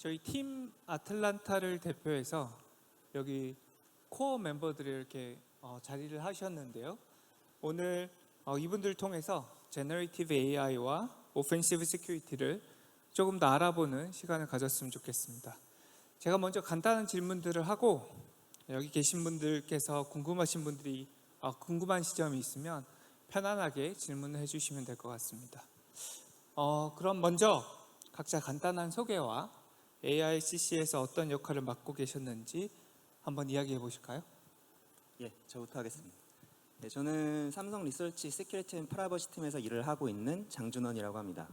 저희 팀 아틀란타를 대표해서 여기 코어 멤버들이 이렇게 자리를 하셨는데요. 오늘 이분들을 통해서 제너레이티브 AI와 오펜시브 시큐리티를 조금 더 알아보는 시간을 가졌으면 좋겠습니다. 제가 먼저 간단한 질문들을 하고 여기 계신 분들께서 궁금한 지점이 있으면 편안하게 질문을 해주시면 될 것 같습니다. 그럼 먼저 각자 간단한 소개와 AICC에서 어떤 역할을 맡고 계셨는지 한번 이야기해 보실까요? 예, 저부터 하겠습니다. 네, 저는 삼성 리서치 시큐리티 앤 프라이버시 팀에서 일을 하고 있는 장준원이라고 합니다.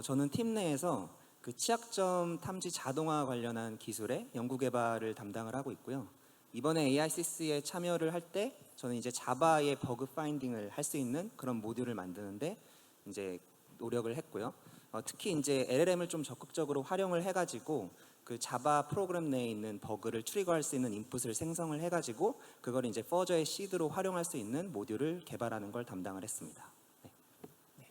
저는 팀 내에서 그 취약점 탐지 자동화 관련한 기술의 연구 개발을 담당을 하고 있고요. 이번에 AICC에 참여를 할 때 저는 이제 자바의 버그 파인딩을 할 수 있는 그런 모듈을 만드는데 이제 노력을 했고요. 특히 이제 LLM을 좀 적극적으로 활용을 해가지고 그 자바 프로그램 내에 있는 버그를 트리거할 수 있는 인풋을 생성을 해가지고 그걸 이제 퍼저의 시드로 활용할 수 있는 모듈을 개발하는 걸 담당을 했습니다. 네.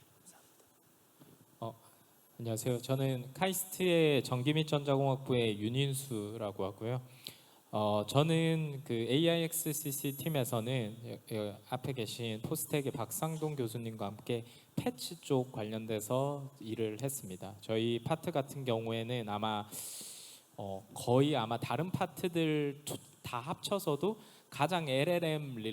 안녕하세요. 저는 카이스트의 전기 및 전자공학부의 윤인수라고 하고요. 저는 그 AIXCC 팀에서는 앞에 계신 포스텍의 박상동 교수님과 함께 패치 쪽 관련돼서 일을 했습니다. 저희 파트 같은 경우에는 거의 다른 파트들 다 합쳐서도 가장 LLM에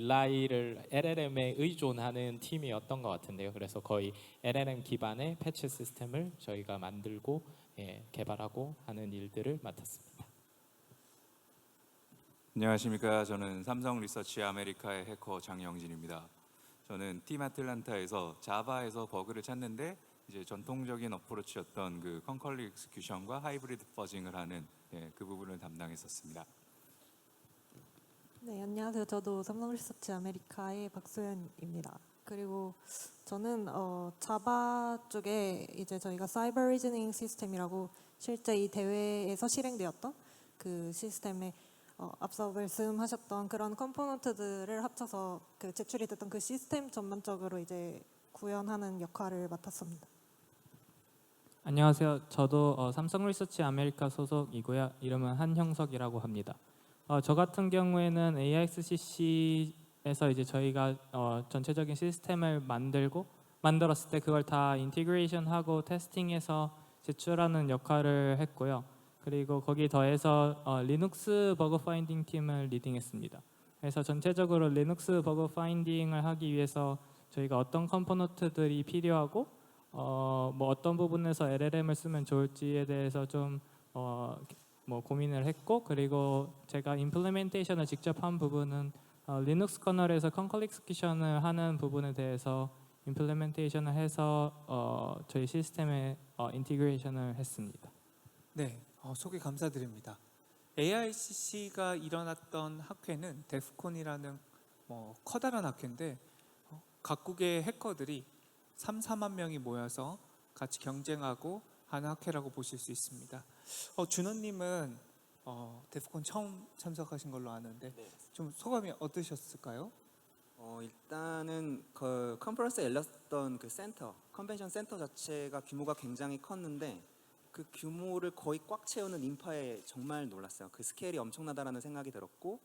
의존하는 팀이었던 것 같은데요. 그래서 거의 LLM 기반의 패치 시스템을 저희가 만들고 개발하고 하는 일들을 맡았습니다. 안녕하십니까. 저는 삼성 리서치 아메리카의 해커 장영진입니다. 저는 팀 아틀란타에서 자바에서 버그를 찾는데 이제 전통적인 어프로치였던 그 컨컬리 익스큐션과 하이브리드 퍼징을 하는 그 부분을 담당했었습니다. 네, 안녕하세요. 저도 삼성 리서치 아메리카의 박소연입니다. 그리고 저는 자바 쪽에 이제 저희가 사이버 리즈닝 시스템이라고 실제 이 대회에서 실행되었던 그 시스템에 앞서 말씀하셨던 그런 컴포넌트들을 합쳐서 그 제출이 됐던 그 시스템 전반적으로 이제 구현하는 역할을 맡았습니다. 안녕하세요. 저도 삼성 리서치 아메리카 소속이고요. 이름은 한형석이라고 합니다. 저 같은 경우에는 AIXCC에서 이제 저희가 전체적인 시스템을 만들었을 때 그걸 다 인티그레이션하고 테스팅해서 제출하는 역할을 했고요. 그리고 거기 더해서 리눅스 버그 파인딩 팀을 리딩했습니다. 그래서 전체적으로 리눅스 버그 파인딩을 하기 위해서 저희가 어떤 컴포넌트들이 필요하고 뭐 어떤 부분에서 LLM을 쓰면 좋을지에 대해서 좀 고민을 했고, 그리고 제가 임플리멘테이션을 직접 한 부분은 리눅스 커널에서 컨컬 익스큐션을 하는 부분에 대해서 임플리멘테이션을 해서 저희 시스템에 인티그레이션을 했습니다. 네, 소개 감사드립니다. AICC가 일어났던 학회는 데프콘이라는 커다란 학회인데 각국의 해커들이 4만 명이 모여서 같이 경쟁하고 하는 학회라고 보실 수 있습니다. 준호님은 데프콘 처음 참석하신 걸로 아는데 좀 소감이 어떠셨을까요? 일단은 그 컨퍼런스에 열렸던 그 컨벤션 센터 자체가 규모가 굉장히 컸는데 그 규모를 거의 꽉 채우는 인파에 정말 놀랐어요. 그 스케일이 엄청나다라는 생각이 들었고,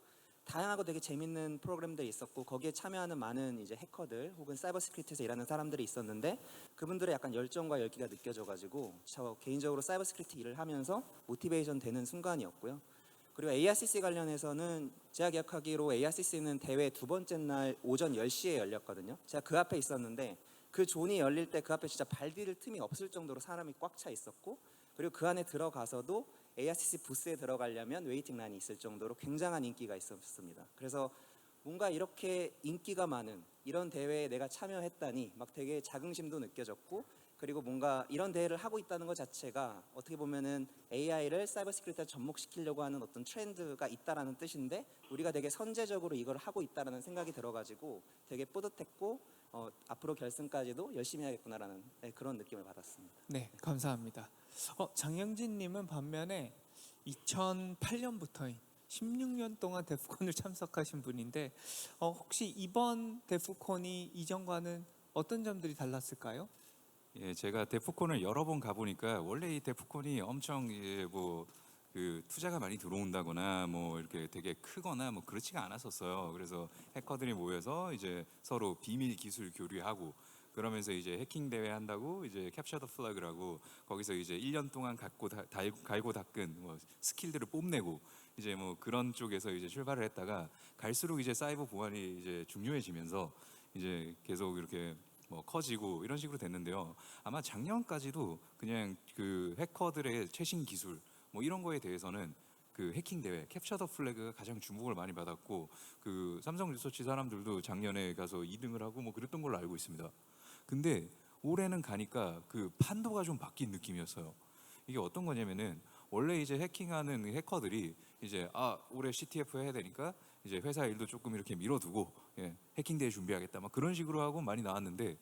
다양하고 되게 재밌는 프로그램들이 있었고 거기에 참여하는 많은 이제 해커들 혹은 사이버 시큐리티에서 일하는 사람들이 있었는데 그분들의 약간 열정과 열기가 느껴져가지고 저 개인적으로 사이버 시큐리티 일을 하면서 모티베이션 되는 순간이었고요. 그리고 AICC 관련해서는 제가 기억하기로 AICC는 대회 두 번째 날 오전 10시에 열렸거든요. 제가 그 앞에 있었는데 그 존이 열릴 때 그 앞에 진짜 발 디딜 틈이 없을 정도로 사람이 꽉 차 있었고, 그리고 그 안에 들어가서도 AICC 부스에 들어가려면 웨이팅 라인이 있을 정도로 굉장한 인기가 있었습니다. 그래서 뭔가 이렇게 인기가 많은 이런 대회에 내가 참여했다니 막 되게 자긍심도 느껴졌고, 그리고 뭔가 이런 대회를 하고 있다는 것 자체가 어떻게 보면은 AI를 사이버 시큐리티에 접목시키려고 하는 어떤 트렌드가 있다라는 뜻인데 우리가 되게 선제적으로 이걸 하고 있다라는 생각이 들어가지고 되게 뿌듯했고 앞으로 결승까지도 열심히 하겠구나라는 그런 느낌을 받았습니다. 네, 감사합니다. 장영진님은 반면에 2008년부터 16년 동안 데프콘을 참석하신 분인데 혹시 이번 데프콘이 이전과는 어떤 점들이 달랐을까요? 예, 제가 데프콘을 여러 번 가보니까 원래 이 데프콘이 엄청 그 투자가 많이 들어온다거나 뭐 이렇게 되게 크거나 뭐 그렇지가 않았었어요. 그래서 해커들이 모여서 이제 서로 비밀 기술 교류하고 그러면서 이제 해킹 대회 한다고 이제 캡처 더 플래그라고 거기서 이제 1년 동안 갈고 닦은 뭐 스킬들을 뽐내고 이제 뭐 그런 쪽에서 이제 출발을 했다가 갈수록 이제 사이버 보안이 이제 중요해지면서 이제 계속 이렇게 뭐 커지고 이런 식으로 됐는데요. 아마 작년까지도 그냥 그 해커들의 최신 기술 뭐 이런 거에 대해서는 그 해킹 대회 캡처 더 플래그가 가장 주목을 많이 받았고 그 삼성 리서치 사람들도 작년에 가서 2등을 하고 뭐 그랬던 걸로 알고 있습니다. 근데 올해는 가니까 그 판도가 좀 바뀐 느낌이었어요. 이게 어떤 거냐면은 원래 이제 해킹하는 해커들이 이제 올해 CTF 해야 되니까 이제 회사 일도 조금 이렇게 밀어두고 해킹 대회 준비하겠다 막 그런 식으로 하고 많이 나왔는데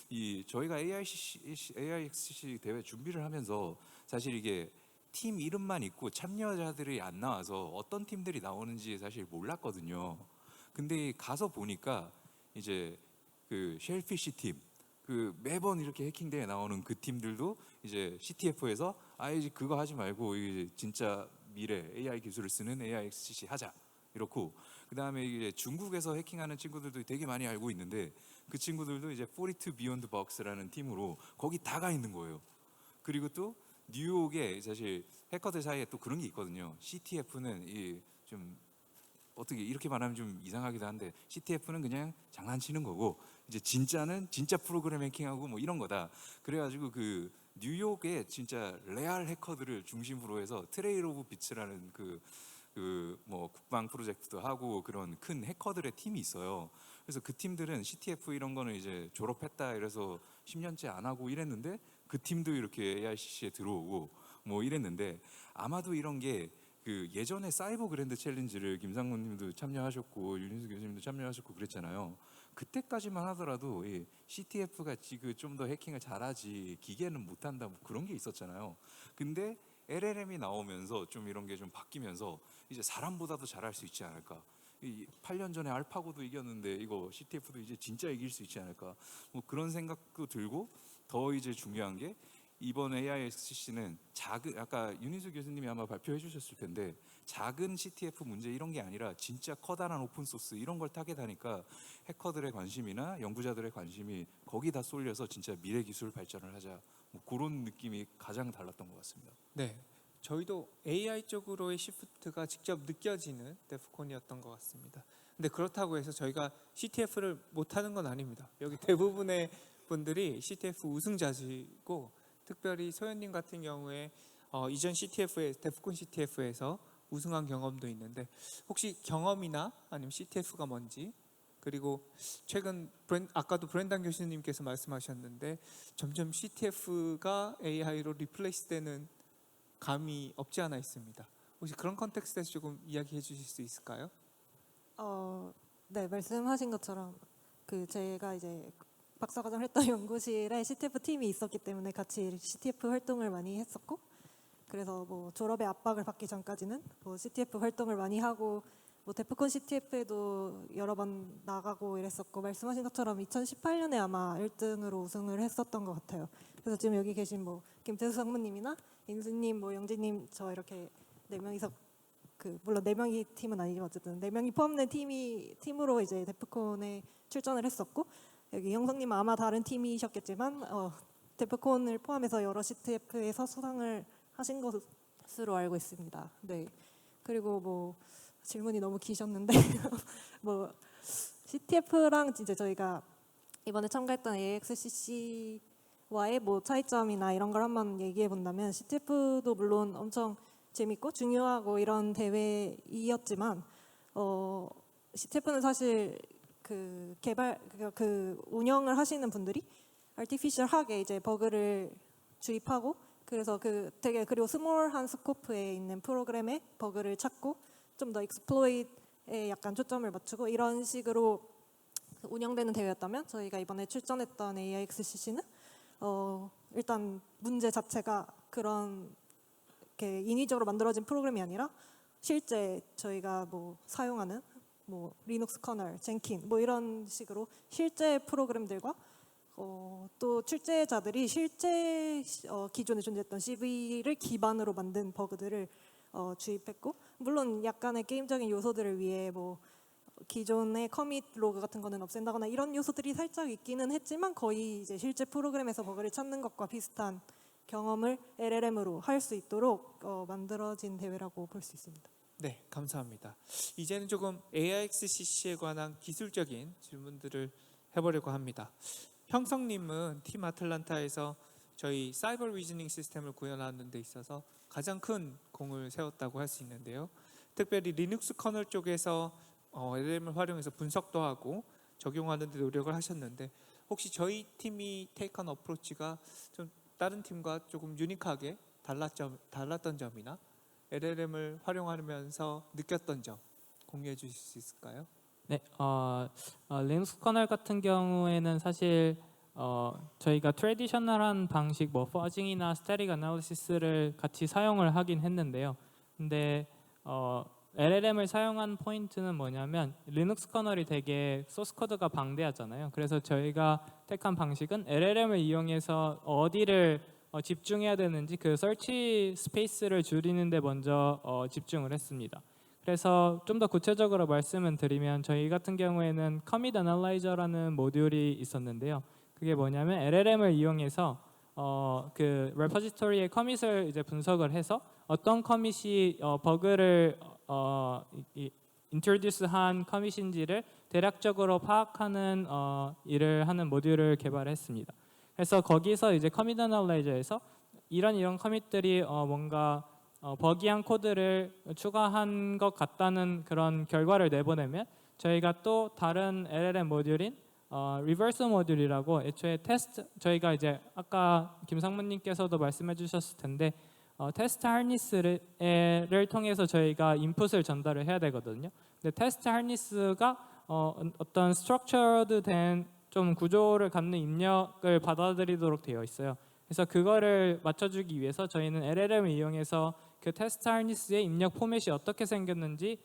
이 저희가 AIXC 대회 준비를 하면서 사실 이게 팀 이름만 있고 참여자들이 안 나와서 어떤 팀들이 나오는지 사실 몰랐거든요. 근데 가서 보니까 이제 그 쉘피쉬 팀, 그 매번 이렇게 해킹 대회 나오는 그 팀들도 이제 CTF에서 이제 그거 하지 말고 이제 진짜 미래 AI 기술을 쓰는 AIXCC 하자 이렇고 그 다음에 이제 중국에서 해킹하는 친구들도 되게 많이 알고 있는데 그 친구들도 이제 42 Beyond Box라는 팀으로 거기 다 가 있는 거예요. 그리고 또 뉴욕에 사실 해커들 사이에 또 그런 게 있거든요. CTF는 이 좀 어떻게 이렇게 말하면 좀 이상하기도 한데 CTF는 그냥 장난치는 거고 이제 진짜는 진짜 프로그램 해킹하고 뭐 이런 거다. 그래가지고 그 뉴욕에 진짜 레알 해커들을 중심으로 해서 트레일 오브 비츠라는 그 뭐 국방 프로젝트도 하고 그런 큰 해커들의 팀이 있어요. 그래서 그 팀들은 CTF 이런 거는 이제 졸업했다 이래서 10년째 안 하고 이랬는데 그 팀도 이렇게 AICC에 들어오고 뭐 이랬는데 아마도 이런 게 그 예전에 사이버 그랜드 챌린지를 김상훈님도 참여하셨고 윤인수 교수님도 참여하셨고 그랬잖아요. 그때까지만 하더라도 이 CTF가 지금 좀 더 해킹을 잘하지 기계는 못한다 뭐 그런 게 있었잖아요. 근데 LLM이 나오면서 좀 이런 게 좀 바뀌면서 이제 사람보다도 잘할 수 있지 않을까. 8년 전에 알파고도 이겼는데 이거 CTF도 이제 진짜 이길 수 있지 않을까. 뭐 그런 생각도 들고 더 이제 중요한 게 이번 AIXCC는 작은 아까 윤희수 교수님이 아마 발표해 주셨을 텐데 작은 CTF 문제 이런 게 아니라 진짜 커다란 오픈 소스 이런 걸 타겟하니까 해커들의 관심이나 연구자들의 관심이 거기다 쏠려서 진짜 미래 기술 발전을 하자 뭐 그런 느낌이 가장 달랐던 것 같습니다. 네, 저희도 AI 쪽으로의 시프트가 직접 느껴지는 데프콘이었던 것 같습니다. 근데 그렇다고 해서 저희가 CTF를 못하는 건 아닙니다. 여기 대부분의 분들이 CTF 우승자시고 특별히 소연님 같은 경우에 이전 CTF에 데프콘 CTF에서 우승한 경험도 있는데 혹시 경험이나 아니면 CTF가 뭔지 그리고 최근 아까도 브랜단 교수님께서 말씀하셨는데 점점 CTF가 AI로 리플레이스되는 감이 없지 않아 있습니다. 혹시 그런 컨텍스트에서 조금 이야기해 주실 수 있을까요? 네, 말씀하신 것처럼 그 제가 이제 박사과정을 했던 연구실에 CTF 팀이 있었기 때문에 같이 CTF 활동을 많이 했었고 그래서 뭐 졸업에 압박을 받기 전까지는 뭐 CTF 활동을 많이 하고 뭐 데프콘 CTF에도 여러 번 나가고 이랬었고 말씀하신 것처럼 2018년에 아마 1등으로 우승을 했었던 것 같아요. 그래서 지금 여기 계신 뭐 김태수 상무님이나 인수님, 뭐 영진님 저 이렇게 4명이서 그 물론 4명이 팀은 아니지만 어쨌든 4명이 포함된 팀으로 이제 데프콘에 출전을 했었고 여기 형성님 아마 다른 팀이셨겠지만 데프콘을 포함해서 여러 CTF에서 수상을 하신 것으로 알고 있습니다. 네. 그리고 뭐 질문이 너무 기셨는데 뭐 CTF랑 진짜 저희가 이번에 참가했던 AXCC와의 뭐 차이점이나 이런 걸 한번 얘기해 본다면 CTF도 물론 엄청 재밌고 중요하고 이런 대회이었지만 CTF는 사실 그 운영을 하시는 분들이 artificial하게 이제 버그를 주입하고 그래서 그리고 스몰한 스코프에 있는 프로그램의 버그를 찾고 좀 더 익스플로이트에 약간 초점을 맞추고 이런 식으로 운영되는 대회였다면 저희가 이번에 출전했던 AIXCC는 일단 문제 자체가 그런 이렇게 인위적으로 만들어진 프로그램이 아니라 실제 저희가 뭐 사용하는 뭐 리눅스 커널, 젠킨 뭐 이런 식으로 실제 프로그램들과 또 출제자들이 실제 기존에 존재했던 CV를 기반으로 만든 버그들을 주입했고, 물론 약간의 게임적인 요소들을 위해 뭐 기존의 커밋 로그 같은 거는 없앤다거나 이런 요소들이 살짝 있기는 했지만 거의 이제 실제 프로그램에서 버그를 찾는 것과 비슷한 경험을 LLM으로 할 수 있도록 만들어진 대회라고 볼 수 있습니다. 네, 감사합니다. 이제는 조금 AIXCC에 관한 기술적인 질문들을 해보려고 합니다. 형성님은 팀 아틀란타에서 저희 사이버 리즈닝 시스템을 구현하는 데 있어서 가장 큰 공을 세웠다고 할 수 있는데요. 특별히 리눅스 커널 쪽에서 LLM을 활용해서 분석도 하고 적용하는 데 노력을 하셨는데, 혹시 저희 팀이 테이크한 어프로치가 좀 다른 팀과 조금 유니크하게 달랐던 점이나 LLM을 활용하면서 느꼈던 점 공유해 주실 수 있을까요? 네, 리눅스 커널 같은 경우에는 사실 저희가 트래디셔널한 방식, 뭐 퍼징이나 스태틱 애널리시스를 같이 사용을 하긴 했는데요. 근데 LLM을 사용한 포인트는 뭐냐면 리눅스 커널이 되게 소스 코드가 방대하잖아요. 그래서 저희가 택한 방식은 LLM을 이용해서 어디를 집중해야 되는지 그 서치 스페이스를 줄이는 데 먼저 집중을 했습니다. 그래서 좀 더 구체적으로 말씀을 드리면 저희 같은 경우에는 커밋 애널라이저라는 모듈이 있었는데요. 그게 뭐냐면 LLM을 이용해서 그 레포지토리의 커밋을 이제 분석을 해서 어떤 커밋이 버그를 인트로듀스한 커밋인지를 대략적으로 파악하는 일을 하는 모듈을 개발했습니다. 그래서 거기서 이제 커밋 애널라이저에서 이런 커밋들이 뭔가 버기한 코드를 추가한 것 같다는 그런 결과를 내보내면 저희가 또 다른 LLM 모듈인 리버스 모듈이라고 애초에 테스트, 저희가 이제 아까 김상문님께서도 말씀해 주셨을 텐데 테스트 하니스를 통해서 저희가 인풋을 전달을 해야 되거든요. 근데 테스트 하니스가 어떤 스트럭처드 된 좀 구조를 갖는 입력을 받아들이도록 되어 있어요. 그래서 그거를 맞춰주기 위해서 저희는 LLM을 이용해서 그 테스트 하니스의 입력 포맷이 어떻게 생겼는지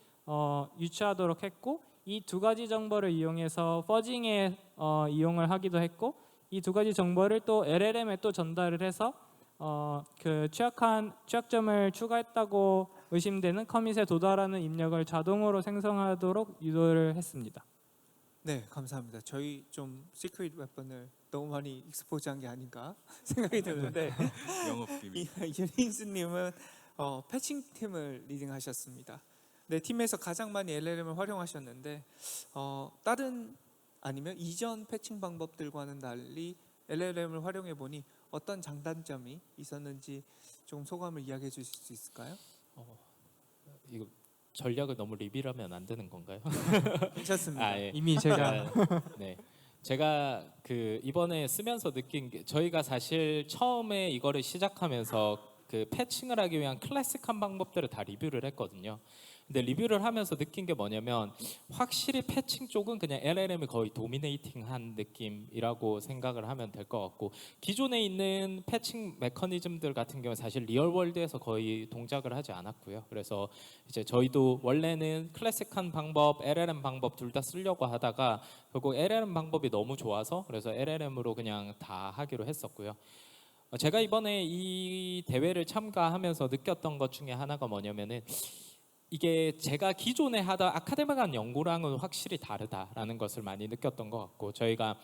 유추하도록 했고, 이 두 가지 정보를 이용해서 퍼징에 이용을 하기도 했고, 이 두 가지 정보를 또 LLM에 또 전달을 해서 그 취약점을 추가했다고 의심되는 커밋에 도달하는 입력을 자동으로 생성하도록 유도를 했습니다. 네, 감사합니다. 저희 좀 시크릿 웨폰을 너무 많이 익스포즈한 게 아닌가 생각이 드는데 영업 비밀. 유닝스님은 패칭 팀을 리딩하셨습니다. 네, 팀에서 가장 많이 LLM을 활용하셨는데 다른 아니면 이전 패칭 방법들과는 달리 LLM을 활용해 보니 어떤 장단점이 있었는지 조금 소감을 이야기해 주실 수 있을까요? 이거 전략을 너무 리뷰하면 안 되는 건가요? 괜찮습니다. 예. 이미 제가 네. 제가 그 이번에 쓰면서 느낀 게, 저희가 사실 처음에 이거를 시작하면서 그 패칭을 하기 위한 클래식한 방법들을 다 리뷰를 했거든요. 근데 리뷰를 하면서 느낀 게 뭐냐면 확실히 패칭 쪽은 그냥 LLM이 거의 도미네이팅한 느낌이라고 생각을 하면 될 것 같고, 기존에 있는 패칭 메커니즘들 같은 경우는 사실 리얼월드에서 거의 동작을 하지 않았고요. 그래서 이제 저희도 원래는 클래식한 방법, LLM 방법 둘 다 쓰려고 하다가 결국 LLM 방법이 너무 좋아서 그래서 LLM으로 그냥 다 하기로 했었고요. 제가 이번에 이 대회를 참가하면서 느꼈던 것 중에 하나가 뭐냐면은, 이게 제가 기존에 하던 아카데믹한 연구랑은 확실히 다르다라는 것을 많이 느꼈던 것 같고, 저희가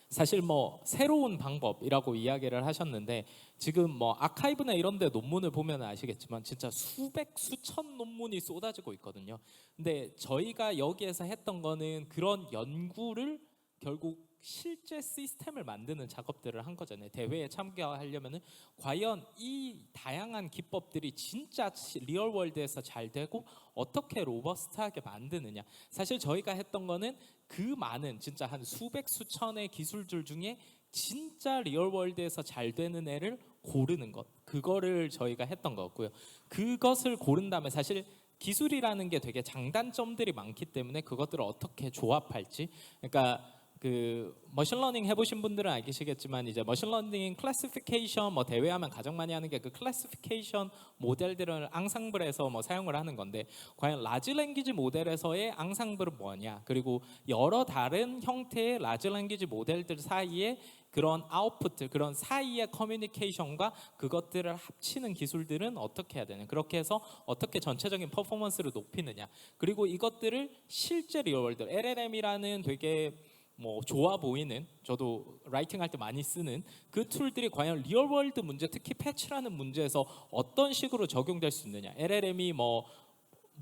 사실 뭐 새로운 방법이라고 이야기를 하셨는데, 지금 뭐 아카이브나 이런 데 논문을 보면 아시겠지만 진짜 수백 수천 논문이 쏟아지고 있거든요. 근데 저희가 여기에서 했던 거는 그런 연구를 결국 실제 시스템을 만드는 작업들을 한 거잖아요. 대회에 참가하려면은 과연 이 다양한 기법들이 진짜 리얼월드에서 잘 되고 어떻게 로버스트하게 만드느냐. 사실 저희가 했던 거는 그 많은 진짜 한 수백 수천의 기술들 중에 진짜 리얼월드에서 잘 되는 애를 고르는 것, 그거를 저희가 했던 거고요. 그것을 고른 다음에 사실 기술이라는 게 되게 장단점들이 많기 때문에 그것들을 어떻게 조합할지, 그러니까 그 머신러닝 해보신 분들은 알겠시겠지만 이제 머신러닝 클래시피케이션 뭐 대회하면 가장 많이 하는 게 그 클래시피케이션 모델들을 앙상블에서 뭐 사용을 하는 건데 과연 라지 랭귀지 모델에서의 앙상블은 뭐냐 그리고 여러 다른 형태의 라지 랭귀지 모델들 사이에 그런 아웃풋들 그런 사이의 커뮤니케이션과 그것들을 합치는 기술들은 어떻게 해야 되냐 그렇게 해서 어떻게 전체적인 퍼포먼스를 높이느냐 그리고 이것들을 실제 리얼월드 LLM이라는 되게 뭐 좋아 보이는 저도 라이팅 할 때 많이 쓰는 그 툴들이 과연 리얼월드 문제 특히 패치라는 문제에서 어떤 식으로 적용될 수 있느냐 LLM이 뭐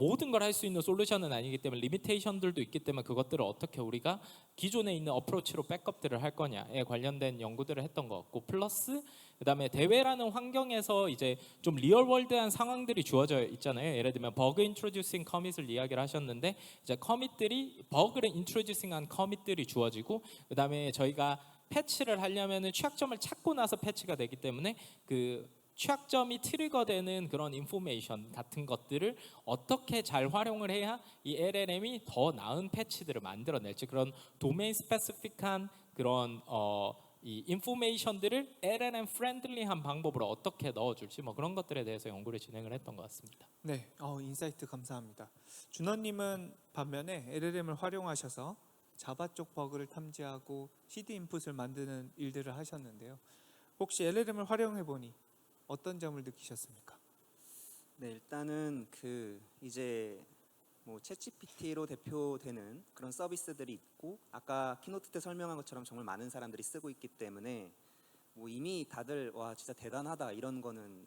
모든 걸 할 수 있는 솔루션은 아니기 때문에 리미테이션들도 있기 때문에 그것들을 어떻게 우리가 기존에 있는 어프로치로 백업들을 할 거냐에 관련된 연구들을 했던 것 같고 플러스 그다음에 대회라는 환경에서 이제 좀 리얼월드한 상황들이 주어져 있잖아요. 예를 들면 버그 인트로듀싱 커밋을 이야기를 하셨는데 이제 커밋들이 버그를 인트로듀싱한 커밋들이 주어지고 그다음에 저희가 패치를 하려면은 취약점을 찾고 나서 패치가 되기 때문에 그 취약점이 트리거되는 그런 인포메이션 같은 것들을 어떻게 잘 활용을 해야 이 LLM이 더 나은 패치들을 만들어낼지 그런 도메인 스페시픽한 그런 이 인포메이션들을 LLM 프렌들리한 방법으로 어떻게 넣어줄지 뭐 그런 것들에 대해서 연구를 진행을 했던 것 같습니다. 네, 인사이트 감사합니다. 준호님은 반면에 LLM을 활용하셔서 자바 쪽 버그를 탐지하고 CD 인풋을 만드는 일들을 하셨는데요. 혹시 LLM을 활용해 보니 어떤 점을 느끼셨습니까? 네, 일단은 그 이제 뭐 챗GPT로 대표되는 그런 서비스들이 있고 아까 키노트 때 설명한 것처럼 정말 많은 사람들이 쓰고 있기 때문에 뭐 이미 다들 와 진짜 대단하다 이런 거는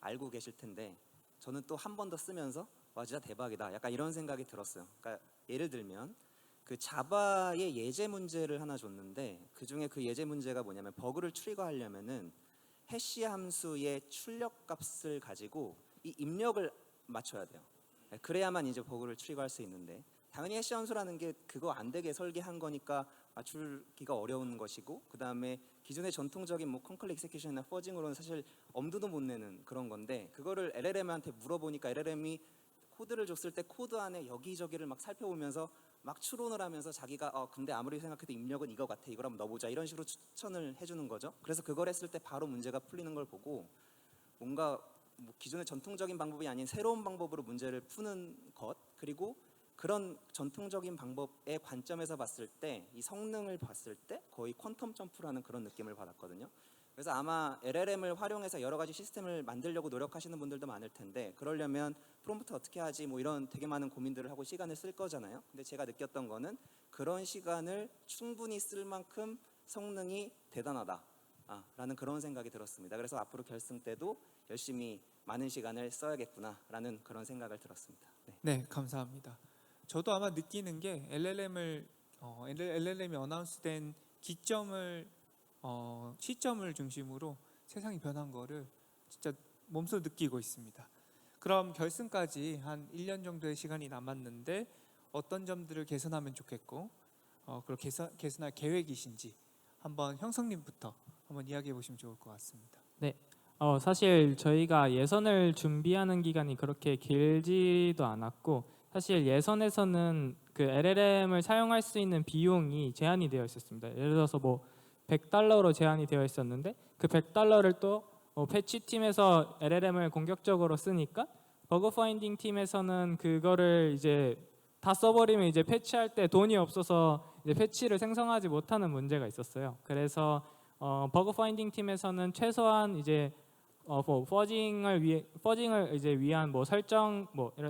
알고 계실 텐데 저는 또 한 번 더 쓰면서 와 진짜 대박이다 약간 이런 생각이 들었어요. 그러니까 예를 들면 그 자바의 예제 문제를 하나 줬는데 그 중에 그 예제 문제가 뭐냐면 버그를 트리거하려면은 해시 함수의 출력 값을 가지고 이 입력을 맞춰야 돼요. 그래야만 이제 버그를 트리거할 수 있는데 당연히 해시 함수라는 게 그거 안 되게 설계한 거니까 맞추기가 어려운 것이고 그 다음에 기존의 전통적인 뭐 컨컬 익세큐션이나 퍼징으로는 사실 엄두도 못 내는 그런 건데 그거를 LLM한테 물어보니까 LLM이 코드를 줬을 때 코드 안에 여기저기를 막 살펴보면서 막 추론을 하면서 자기가 근데 아무리 생각해도 입력은 이거 같아 이걸 한번 넣어보자 이런 식으로 추천을 해주는 거죠. 그래서 그걸 했을 때 바로 문제가 풀리는 걸 보고 뭔가 뭐 기존의 전통적인 방법이 아닌 새로운 방법으로 문제를 푸는 것 그리고 그런 전통적인 방법의 관점에서 봤을 때 이 성능을 봤을 때 거의 퀀텀 점프라는 그런 느낌을 받았거든요. 그래서 아마 LLM을 활용해서 여러 가지 시스템을 만들려고 노력하시는 분들도 많을 텐데 그러려면 프롬프트 어떻게 하지 뭐 이런 되게 많은 고민들을 하고 시간을 쓸 거잖아요. 근데 제가 느꼈던 거는 그런 시간을 충분히 쓸 만큼 성능이 대단하다 라는 그런 생각이 들었습니다. 그래서 앞으로 결승 때도 열심히 많은 시간을 써야겠구나라는 그런 생각을 들었습니다. 네. 네, 감사합니다. 저도 아마 느끼는 게 LLM이 어나운스된 시점을 중심으로 세상이 변한 거를 진짜 몸소 느끼고 있습니다. 그럼 결승까지 한 1년 정도의 시간이 남았는데 어떤 점들을 개선하면 좋겠고 그리고 개선할 계획이신지 한번 형성님부터 한번 이야기해 보시면 좋을 것 같습니다. 네. 사실 저희가 예선을 준비하는 기간이 그렇게 길지도 않았고 사실 예선에서는 그 LLM을 사용할 수 있는 비용이 제한이 되어 있었습니다. 예를 들어서 뭐 $100로 제한이 되어 있었는데 그 $100를 또 패치 팀에서 LLM을 공격적으로 쓰니까 버그 파인딩 팀에서는 그거를 이제 다 써버리면 이제 패치할 때 돈이 없어서 이제 패치를 생성하지 못하는 문제가 있었어요. 그래서 버그 파인딩 팀에서는 최소한 이제 퍼징을 이제 위한 뭐 설정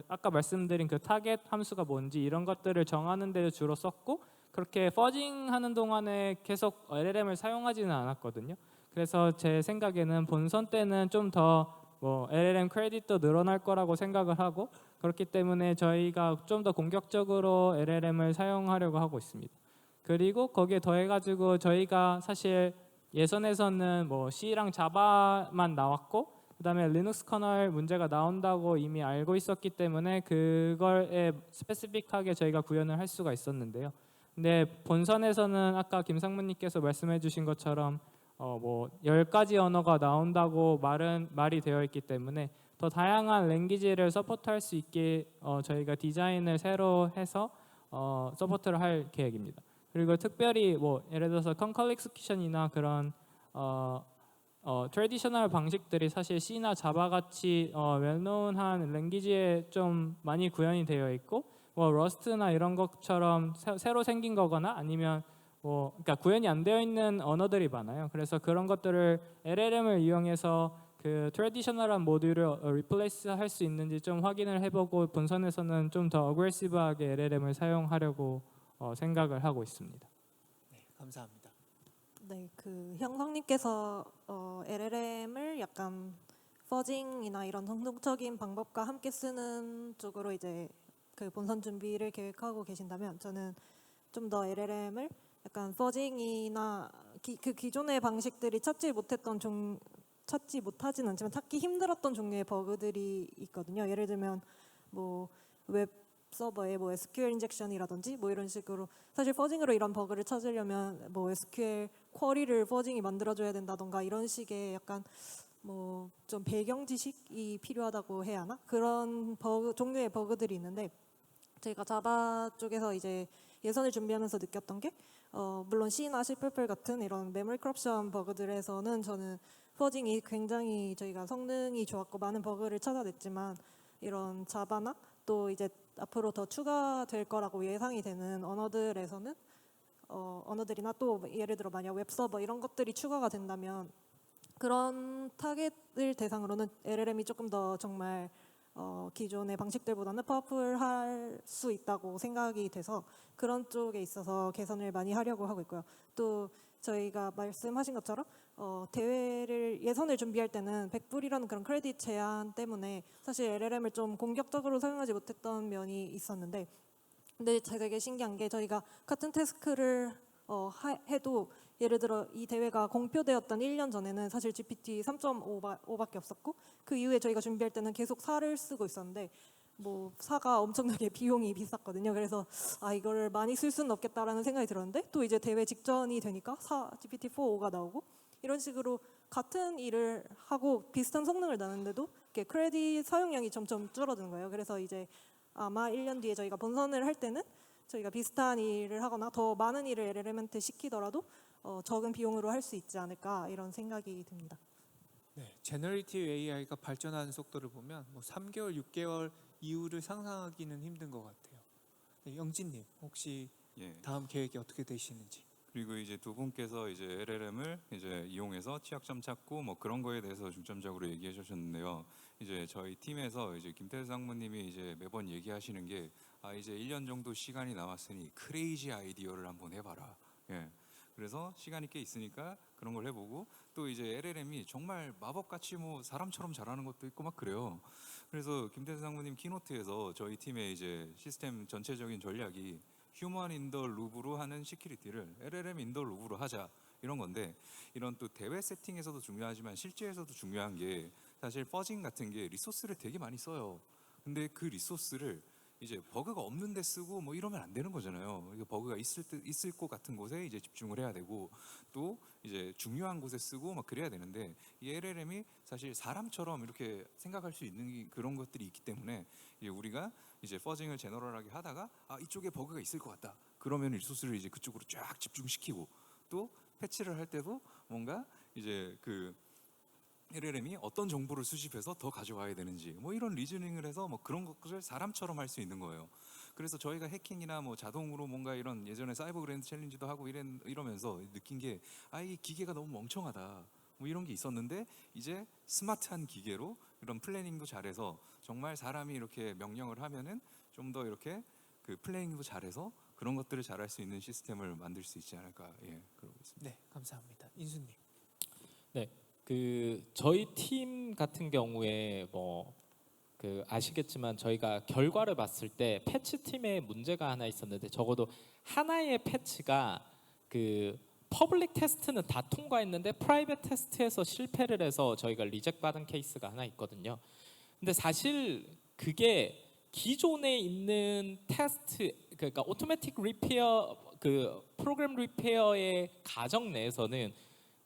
아까 말씀드린 그 타겟 함수가 뭔지 이런 것들을 정하는 데 주로 썼고 그렇게 퍼징하는 동안에 계속 LLM을 사용하지는 않았거든요. 그래서 제 생각에는 본선 때는 좀 더 LLM 크레딧도 늘어날 거라고 생각을 하고 그렇기 때문에 저희가 좀 더 공격적으로 LLM을 사용하려고 하고 있습니다. 그리고 거기에 더해가지고 저희가 사실 예선에서는 뭐 C랑 자바만 나왔고 그다음에 리눅스 커널 문제가 나온다고 이미 알고 있었기 때문에 그걸에 스페시픽하게 저희가 구현을 할 수가 있었는데요. 근데 본선에서는 아까 김상무님께서 말씀해주신 것처럼 뭐 10가지 언어가 나온다고 말이 되어 있기 때문에 더 다양한 랭귀지를 서포트할 수 있게 저희가 디자인을 새로 해서 서포트를 할 계획입니다. 그리고 특별히 뭐 예를 들어서 컨컬 익스큐션이나 그런 트래디셔널 방식들이 사실 C나 자바 같이 웰노운한 랭귀지에 좀 많이 구현이 되어 있고 뭐 러스트나 이런 것처럼 새로 생긴 거거나 아니면 뭐 그러니까 구현이 안 되어 있는 언어들이 많아요. 그래서 그런 것들을 LLM을 이용해서 그 트래디셔널한 모듈을 리플레이스 할 수 있는지 좀 확인을 해보고 본선에서는 좀 더 어그레시브하게 LLM을 사용하려고 생각을 하고 있습니다. 네, 감사합니다. 네, 그 형성님께서 LLM을 약간 퍼징이나 이런 성능적인 방법과 함께 쓰는 쪽으로 이제 그 본선 준비를 계획하고 계신다면 저는 좀 더 LLM을 약간 퍼징이나 그 기존의 방식들이 찾지 못하진 않지만 찾기 힘들었던 종류의 버그들이 있거든요. 예를 들면 뭐 웹 서버에 뭐 SQL 인젝션이라든지 뭐 이런 식으로 사실 퍼징으로 이런 버그를 찾으려면 뭐 SQL 쿼리를 퍼징이 만들어줘야 된다던가 이런 식의 약간 뭐 좀 배경 지식이 필요하다고 해야 하나 그런 종류의 버그들이 있는데 제가 자바 쪽에서 이제 예선을 준비하면서 느꼈던 게 물론 C나 C++ 같은 이런 메모리 커럽션 버그들에서는 저는 퍼징이 굉장히 저희가 성능이 좋았고 많은 버그를 찾아냈지만 이런 자바나 또 이제 앞으로 더 추가될 거라고 예상이 되는 언어들에서는 언어들이나 또 예를 들어 만약 웹서버 이런 것들이 추가가 된다면 그런 타겟을 대상으로는 LLM이 조금 더 정말 기존의 방식들보다는 파워풀할 수 있다고 생각이 돼서 그런 쪽에 있어서 개선을 많이 하려고 하고 있고요. 또 저희가 말씀하신 것처럼 대회를 예선을 준비할 때는 100불이라는 그런 크레딧 제한 때문에 사실 LLM을 좀 공격적으로 사용하지 못했던 면이 있었는데 근데 되게 신기한 게 저희가 같은 태스크를 해도 예를 들어 이 대회가 공표되었던 1년 전에는 사실 GPT 3.5밖에 없었고 그 이후에 저희가 준비할 때는 계속 4를 쓰고 있었는데 뭐 4가 엄청나게 비용이 비쌌거든요. 그래서 이거를 많이 쓸 수는 없겠다라는 생각이 들었는데 또 이제 대회 직전이 되니까 GPT 4, 5가 나오고 이런 식으로 같은 일을 하고 비슷한 성능을 내는데도 이렇게 크레딧 사용량이 점점 줄어드는 거예요. 그래서 이제 아마 1년 뒤에 저희가 본선을 할 때는 저희가 비슷한 일을 하거나 더 많은 일을 LLM한테 시키더라도 적은 비용으로 할 수 있지 않을까 이런 생각이 듭니다. 네, 제너레이티브 AI가 발전하는 속도를 보면 뭐 3개월, 6개월 이후를 상상하기는 힘든 것 같아요. 네, 영진님 혹시 예. 다음 계획이 어떻게 되시는지? 그리고 이제 두 분께서 이제 LLM을 이제 이용해서 취약점 찾고 뭐 그런 거에 대해서 중점적으로 얘기해 주셨는데요. 이제 저희 팀에서 이제 김태수 상무님이 이제 매번 얘기하시는 게 이제 1년 정도 시간이 남았으니 크레이지 아이디어를 한번 해봐라. 예. 그래서 시간이 꽤 있으니까 그런 걸 해보고 또 이제 LLM이 정말 마법같이 뭐 사람처럼 잘하는 것도 있고 막 그래요. 그래서 김태수 상무님 키노트에서 저희 팀의 이제 시스템 전체적인 전략이 휴먼 인더 룹으로 하는 시큐리티를 LLM 인더 룹으로 하자 이런 건데 이런 또 대회 세팅에서도 중요하지만 실제에서도 중요한 게 사실 퍼징 같은 게 리소스를 되게 많이 써요. 근데 그 리소스를 이제 버그가 없는데 쓰고 뭐 이러면 안 되는 거잖아요. 이게 버그가 있을 것 같은 곳에 이제 집중을 해야 되고 또 이제 중요한 곳에 쓰고 막 그래야 되는데 이 LLM이 사실 사람처럼 이렇게 생각할 수 있는 그런 것들이 있기 때문에 이제 우리가 이제 퍼징을 제너럴하게 하다가 이쪽에 버그가 있을 것 같다. 그러면 리소스를 이제 그쪽으로 쫙 집중시키고 또 패치를 할 때도 뭔가 이제 그 LLM이 어떤 정보를 수집해서 더 가져와야 되는지 뭐 이런 리즈닝을 해서 뭐 그런 것을 사람처럼 할 수 있는 거예요. 그래서 저희가 해킹이나 뭐 자동으로 뭔가 이런 예전에 사이버 그랜드 챌린지도 하고 이러면서 느낀 게 이 기계가 너무 멍청하다. 뭐 이런 게 있었는데 이제 스마트한 기계로 이런 플래닝도 잘해서 정말 사람이 이렇게 명령을 하면은 좀 더 이렇게 그 플래닝도 잘해서 그런 것들을 잘할 수 있는 시스템을 만들 수 있지 않을까 그러고 있습니다. 네, 감사합니다. 인수님. 네, 그 저희 팀 같은 경우에 뭐 그 아시겠지만 저희가 결과를 봤을 때 패치 팀에 문제가 하나 있었는데 적어도 하나의 패치가 그 퍼블릭 테스트는 다 통과했는데 프라이빗 테스트에서 실패를 해서 저희가 리젝 받은 케이스가 하나 있거든요. 근데 사실 그게 기존에 있는 테스트 그러니까 오토매틱 리페어 그 프로그램 리페어의 가정 내에서는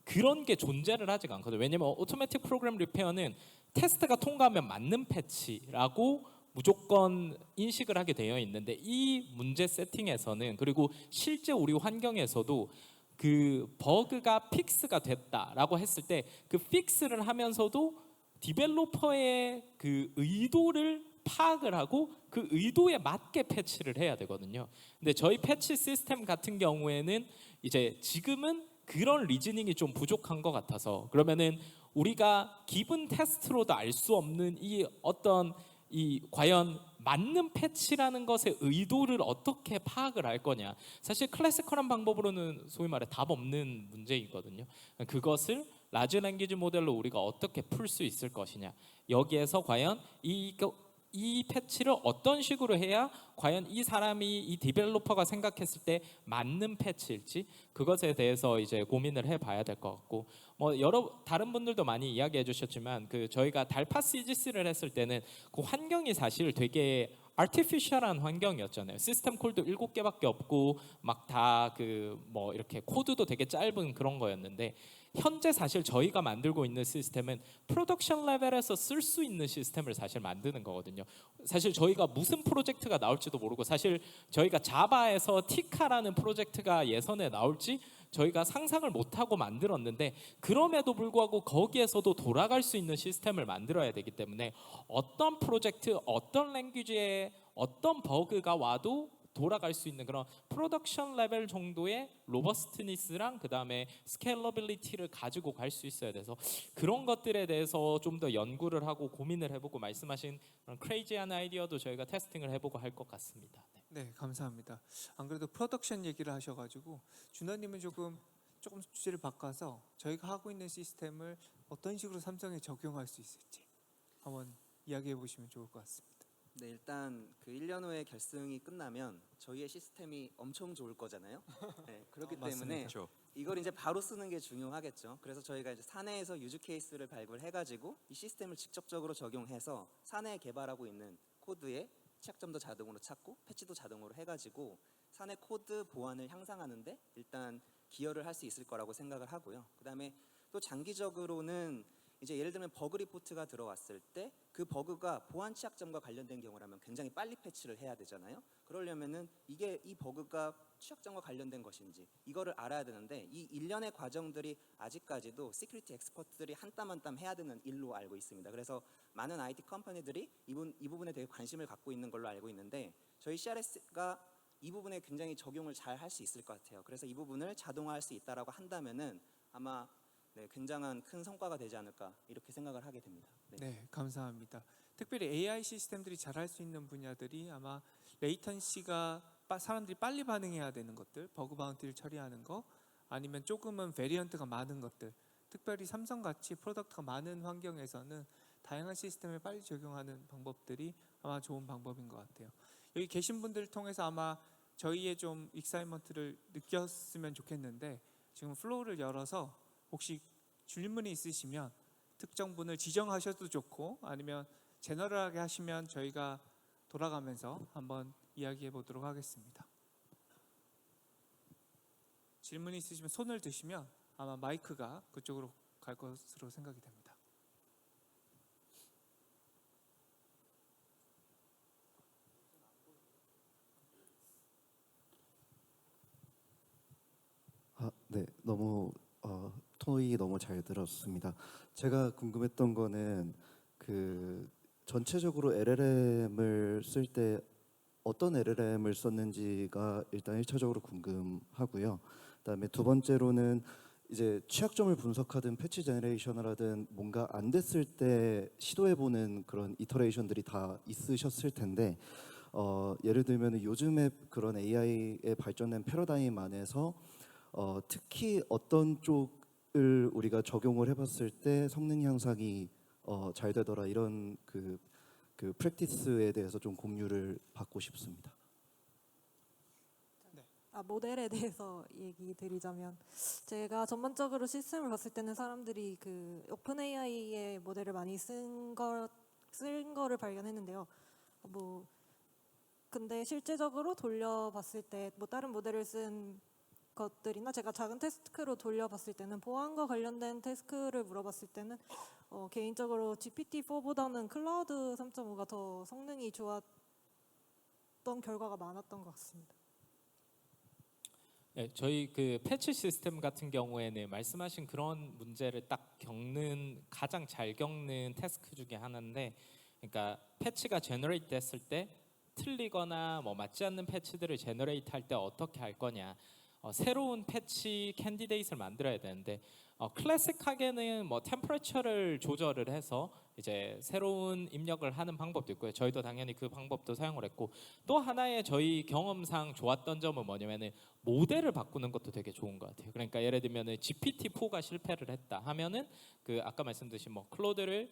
그런 게 존재를 하지가 않거든요. 왜냐면 오토매틱 프로그램 리페어는 테스트가 통과하면 맞는 패치라고 무조건 인식을 하게 되어 있는데 이 문제 세팅에서는 그리고 실제 우리 환경에서도 그 버그가 픽스가 됐다라고 했을 때 그 픽스를 하면서도 디벨로퍼의 그 의도를 파악을 하고 그 의도에 맞게 패치를 해야 되거든요. 근데 저희 패치 시스템 같은 경우에는 이제 지금은 그런 리즈닝이 좀 부족한 것 같아서 그러면은 우리가 기본 테스트로도 알 수 없는 이 어떤 이 과연 맞는 패치라는 것의 의도를 어떻게 파악을 할 거냐. 사실 클래시컬한 방법으로는 소위 말해 답 없는 문제이거든요. 그것을 라지 랭귀지 모델로 우리가 어떻게 풀 수 있을 것이냐. 여기에서 과연 이 패치를 어떤 식으로 해야 과연 이 사람이 이 디벨로퍼가 생각했을 때 맞는 패치일지 그것에 대해서 이제 고민을 해봐야 될 것 같고 뭐 여러 다른 분들도 많이 이야기해 주셨지만 그 저희가 달파스 이지스를 했을 때는 그 환경이 사실 되게 아티피셜한 환경이었잖아요. 시스템 콜도 7개밖에 없고 막 다 그 뭐 이렇게 코드도 되게 짧은 그런 거였는데 현재 사실 저희가 만들고 있는 시스템은 프로덕션 레벨에서 쓸 수 있는 시스템을 사실 만드는 거거든요. 사실 저희가 무슨 프로젝트가 나올지도 모르고 사실 저희가 자바에서 티카라는 프로젝트가 예선에 나올지 저희가 상상을 못하고 만들었는데 그럼에도 불구하고 거기에서도 돌아갈 수 있는 시스템을 만들어야 되기 때문에 어떤 프로젝트, 어떤 랭귀지에 어떤 버그가 와도 돌아갈 수 있는 그런 프로덕션 레벨 정도의 로버스트니스랑 그 다음에 스케일러빌리티를 가지고 갈 수 있어야 돼서 그런 것들에 대해서 좀 더 연구를 하고 고민을 해보고 말씀하신 그런 크레이지한 아이디어도 저희가 테스팅을 해보고 할 것 같습니다. 네. 네, 감사합니다. 안 그래도 프로덕션 얘기를 하셔가지고 준하님은 조금 주제를 바꿔서 저희가 하고 있는 시스템을 어떤 식으로 삼성에 적용할 수 있을지 한번 이야기해 보시면 좋을 것 같습니다. 네, 일단 그 1년 후에 결승이 끝나면 저희의 시스템이 엄청 좋을 거잖아요. 네, 그렇기 때문에 맞습니다. 그렇죠. 이걸 이제 바로 쓰는 게 중요하겠죠. 그래서 저희가 이제 사내에서 유즈 케이스를 발굴해가지고 이 시스템을 직접적으로 적용해서 사내에 개발하고 있는 코드에 취약점도 자동으로 찾고 패치도 자동으로 해가지고 사내 코드 보안을 향상하는데 일단 기여를 할 수 있을 거라고 생각을 하고요. 그다음에 또 장기적으로는 이제 예를 들면 버그 리포트가 들어왔을 때 그 버그가 보안 취약점과 관련된 경우라면 굉장히 빨리 패치를 해야 되잖아요. 그러려면은 이 버그가 취약점과 관련된 것인지 이거를 알아야 되는데 이 일련의 과정들이 아직까지도 시큐리티 엑스퍼트들이 한 땀 한 땀 해야 되는 일로 알고 있습니다. 그래서 많은 IT 컴퍼니들이 이 부분에 되게 관심을 갖고 있는 걸로 알고 있는데 저희 CRS가 이 부분에 굉장히 적용을 잘 할 수 있을 것 같아요. 그래서 이 부분을 자동화할 수 있다라고 한다면은 아마 네, 굉장한 큰 성과가 되지 않을까 이렇게 생각을 하게 됩니다. 네. 네, 감사합니다. 특별히 AI 시스템들이 잘할 수 있는 분야들이 아마 레이턴시가 사람들이 빨리 반응해야 되는 것들, 버그 바운티를 처리하는 거, 아니면 조금은 베리언트가 많은 것들. 특별히 삼성같이 프로덕트가 많은 환경에서는 다양한 시스템을 빨리 적용하는 방법들이 아마 좋은 방법인 것 같아요. 여기 계신 분들을 통해서 아마 저희의 좀 익사이먼트를 느꼈으면 좋겠는데 지금 플로우를 열어서 혹시 질문이 있으시면 특정 분을 지정하셔도 좋고 아니면 제너럴하게 하시면 저희가 돌아가면서 한번 이야기해 보도록 하겠습니다. 질문이 있으시면 손을 드시면 아마 마이크가 그쪽으로 갈 것으로 생각이 됩니다. 네, 너무 토익이 너무 잘 들었습니다. 제가 궁금했던 거는 그 전체적으로 LLM을 쓸 때 어떤 LLM을 썼는지가 일단 1차적으로 궁금하고요. 그다음에 두 번째로는 이제 취약점을 분석하든 패치 제너레이션을 하든 뭔가 안 됐을 때 시도해보는 그런 이터레이션들이 다 있으셨을 텐데 예를 들면 요즘에 그런 AI의 발전된 패러다임 안에서 특히 어떤 쪽을 우리가 적용을 해봤을 때 성능 향상이 잘 되더라 이런 그 프랙티스에 대해서 좀 공유를 받고 싶습니다. 모델에 대해서 얘기 드리자면 제가 전반적으로 시스템을 봤을 때는 사람들이 그 오픈 AI의 모델을 많이 쓴 거를 발견했는데요. 근데 실제적으로 돌려봤을 때 다른 모델을 쓴 것들이나 제가 작은 태스크로 돌려봤을 때는 보안과 관련된 태스크를 물어봤을 때는 개인적으로 GPT-4보다는 클라우드 3.5가 더 성능이 좋았던 결과가 많았던 것 같습니다. 네, 저희 그 패치 시스템 같은 경우에는 말씀하신 그런 문제를 딱 가장 잘 겪는 태스크 중에 하나인데, 그러니까 패치가 제너레이트 됐을 때 틀리거나 뭐 맞지 않는 패치들을 제너레이트 할 때 어떻게 할 거냐. 새로운 패치 캔디데이트를 만들어야 되는데 클래식하게는 뭐 템퍼레처를 조절을 해서 이제 새로운 입력을 하는 방법도 있고요. 저희도 당연히 그 방법도 사용을 했고, 또 하나의 저희 경험상 좋았던 점은 뭐냐면은 모델을 바꾸는 것도 되게 좋은 것 같아요. 그러니까 예를 들면은 GPT-4가 실패를 했다 하면은 그 아까 말씀드린 뭐 클로드를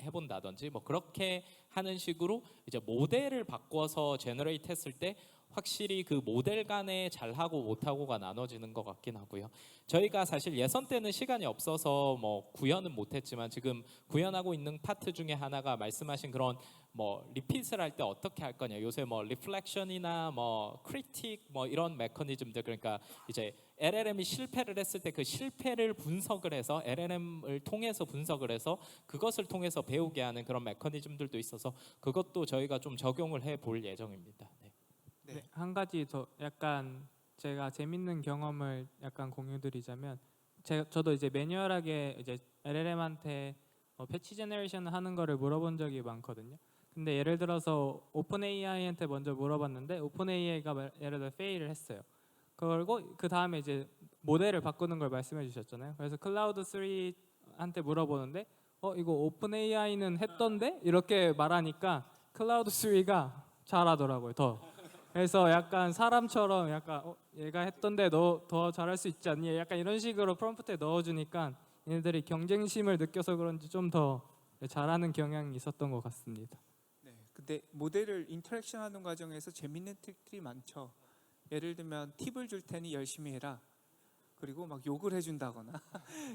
해본다든지 뭐 그렇게 하는 식으로 이제 모델을 바꿔서 제너레이트 했을 때 확실히 그 모델 간에 잘하고 못하고가 나눠지는 것 같긴 하고요. 저희가 사실 예선 때는 시간이 없어서 뭐 구현은 못했지만 지금 구현하고 있는 파트 중에 하나가 말씀하신 그런 뭐 리핏을 할 때 어떻게 할 거냐. 요새 뭐 리플렉션이나 뭐 크리틱 뭐 이런 메커니즘들, 그러니까 이제 LLM이 실패를 했을 때 그 실패를 분석을 해서 LLM을 통해서 분석을 해서 그것을 통해서 배우게 하는 그런 메커니즘들도 있어서 그것도 저희가 좀 적용을 해 볼 예정입니다. 네. 네. 네, 한 가지 더 약간 제가 재밌는 경험을 약간 공유드리자면, 저도 이제 매뉴얼하게 이제 LLM한테 패치 제너레이션 하는 거를 물어본 적이 많거든요. 근데 예를 들어서 오픈 AI한테 먼저 물어봤는데 오픈 AI가 예를 들어 페일을 했어요. 그리고 그 다음에 이제 모델을 바꾸는 걸 말씀해 주셨잖아요. 그래서 클라우드 3한테 물어보는데 이거 오픈 AI는 했던데 이렇게 말하니까 클라우드 3가 잘하더라고요. 더. 그래서 약간 사람처럼 약간 얘가 했던데 너 더 잘할 수 있지 않니? 약간 이런 식으로 프롬프트에 넣어주니까 얘네들이 경쟁심을 느껴서 그런지 좀 더 잘하는 경향이 있었던 것 같습니다. 네. 근데 모델을 인터랙션하는 과정에서 재밌는 팁들이 많죠. 예를 들면 팁을 줄 테니 열심히 해라. 그리고 막 욕을 해준다거나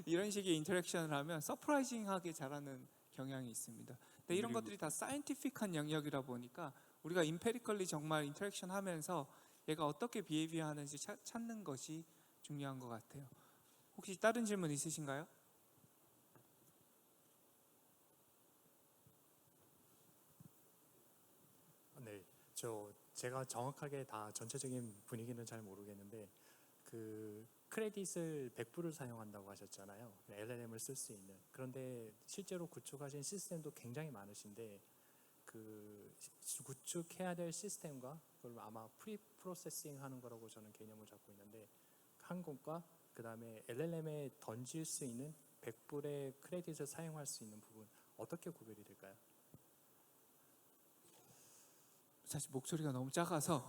이런 식의 인터랙션을 하면 서프라이징하게 잘하는 경향이 있습니다. 근데 이런 그리고- 것들이 다 사이언티픽한 영역이라 보니까 우리가 임페리컬리 정말 인터랙션 하면서 얘가 어떻게 비헤비어하는지 찾는 것이 중요한 것 같아요. 혹시 다른 질문 있으신가요? 네, 제가 정확하게 다 전체적인 분위기는 잘 모르겠는데 그 크레딧을 100불을 사용한다고 하셨잖아요. LLM을 쓸 수 있는. 그런데 실제로 구축하신 시스템도 굉장히 많으신데 그 구축해야 될 시스템과 그걸 아마 프리 프로세싱 하는 거라고 저는 개념을 잡고 있는데 한 것과 그 다음에 LLM에 던질 수 있는 100불의 크레딧을 사용할 수 있는 부분 어떻게 구별이 될까요? 사실 목소리가 너무 작아서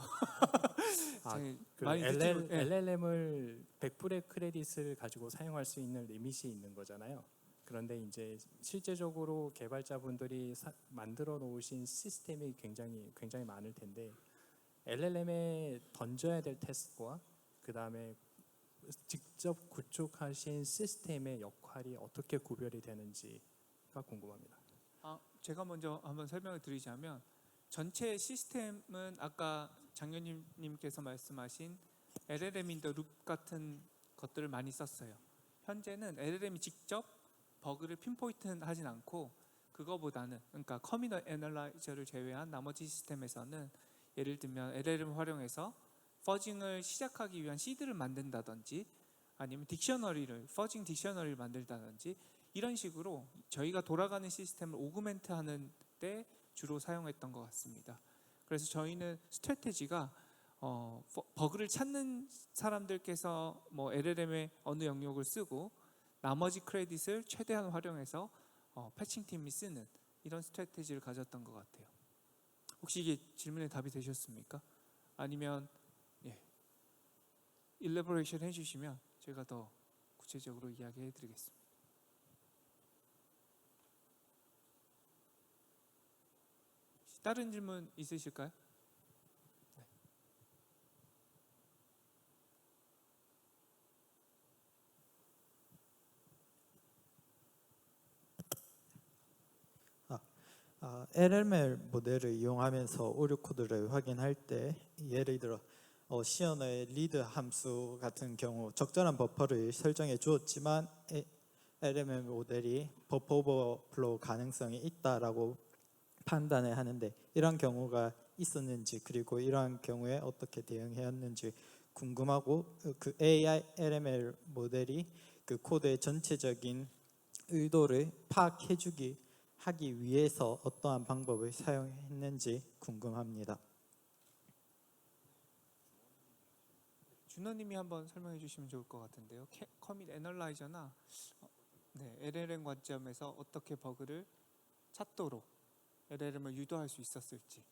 그 많이 LLM을 100불의 크레딧을 가지고 사용할 수 있는 리밋이 있는 거잖아요. 그런데 이제 실제적으로 개발자분들이 만들어 놓으신 시스템이 굉장히 많을 텐데 LLM에 던져야 될 테스트와 그 다음에 직접 구축하신 시스템의 역할이 어떻게 구별이 되는지가 궁금합니다. 제가 먼저 한번 설명을 드리자면 전체 시스템은 아까 장현님께서 말씀하신 LLM 인 더 룹 같은 것들을 많이 썼어요. 현재는 LLM이 직접 버그를 핀포인트 하진 않고 그거보다는 그러니까 커뮤니티 애널라이저를 제외한 나머지 시스템에서는 예를 들면 LLM 활용해서 퍼징을 시작하기 위한 시드를 만든다든지 아니면 퍼징 딕셔너리를 만들다든지 이런 식으로 저희가 돌아가는 시스템을 오그멘트 하는 때 주로 사용했던 것 같습니다. 그래서 저희는 스트래테지가 버그를 찾는 사람들께서 뭐 LLM의 어느 영역을 쓰고 나머지 크레딧을 최대한 활용해서 패칭 팀이 쓰는 이런 스트래테지를 가졌던 것 같아요. 혹시 이게 질문에 답이 되셨습니까? 아니면 일레버레이션 해주시면 제가 더 구체적으로 이야기해 드리겠습니다. 다른 질문 있으실까요? LLM 모델을 이용하면서 오류 코드를 확인할 때 예를 들어 시연의 리드 함수 같은 경우 적절한 버퍼를 설정해 주었지만 LMM 모델이 버퍼 오버플로우 가능성이 있다라고 판단을 하는데 이러한 경우가 있었는지 그리고 이러한 경우에 어떻게 대응했는지 궁금하고 그 AI LML 모델이 그 코드의 전체적인 의도를 하기 위해서 어떠한 방법을 사용했는지 궁금합니다. 준호님이 한번 설명해 주시면 좋을 것 같은데요. 커밋 애널라이저나 LLM 관점에서 어떻게 버그를 찾도록 LLM을 유도할 수 있었을지.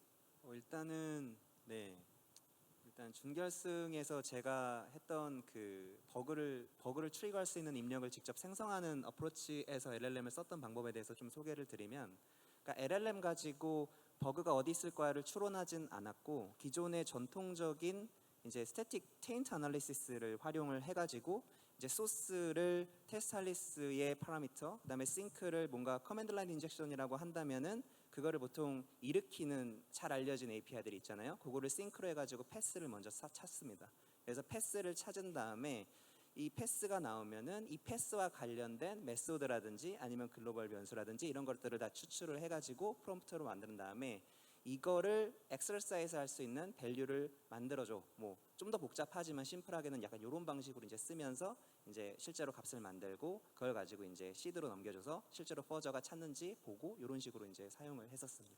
일단 준결승에서 제가 했던 그 버그를 트리거할 수 있는 입력을 직접 생성하는 어프로치에서 LLM을 썼던 방법에 대해서 좀 소개를 드리면, 그러니까 LLM 가지고 버그가 어디 있을 거야를 추론하진 않았고 기존의 전통적인 이제 스태틱 테인트 애널리시스를 활용을 해가지고 이제 소스를 테스트할리스의 파라미터, 그다음에 싱크를 뭔가 커맨드 라인 인젝션이라고 한다면은 그거를 보통 일으키는 잘 알려진 API들이 있잖아요. 그거를 싱크로 해가지고 패스를 먼저 찾습니다. 그래서 패스를 찾은 다음에 이 패스가 나오면은 이 패스와 관련된 메소드라든지 아니면 글로벌 변수라든지 이런 것들을 다 추출을 해가지고 프롬프트로 만든 다음에 이거를 엑셀사이즈 할 수 있는 밸류를 만들어줘. 뭐 좀 더 복잡하지만 심플하게는 약간 이런 방식으로 이제 쓰면서 이제 실제로 값을 만들고 그걸 가지고 이제 시드로 넘겨줘서 실제로 퍼저가 찾는지 보고 이런 식으로 이제 사용을 했었습니다.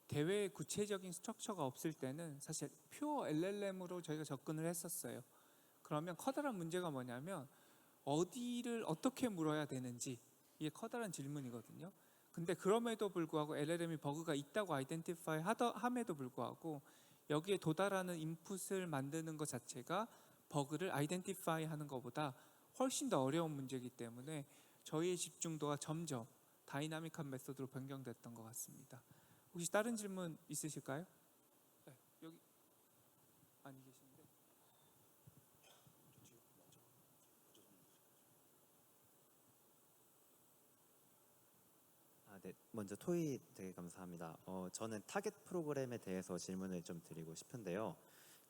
대회에 구체적인 스트럭처가 없을 때는 사실 퓨어 LLM으로 저희가 접근을 했었어요. 그러면 커다란 문제가 뭐냐면 어디를 어떻게 물어야 되는지, 이게 커다란 질문이거든요. 근데 그럼에도 불구하고 LLM이 버그가 있다고 아이덴티파이 함에도 불구하고 여기에 도달하는 인풋을 만드는 것 자체가 버그를 아이덴티파이 하는 것보다 훨씬 더 어려운 문제이기 때문에 저희의 집중도가 점점 다이나믹한 메소드로 변경됐던 것 같습니다. 혹시 다른 질문 있으실까요? 네, 여기 많이 계신데. 네, 먼저 토의 되게 감사합니다. 저는 타겟 프로그램에 대해서 질문을 좀 드리고 싶은데요.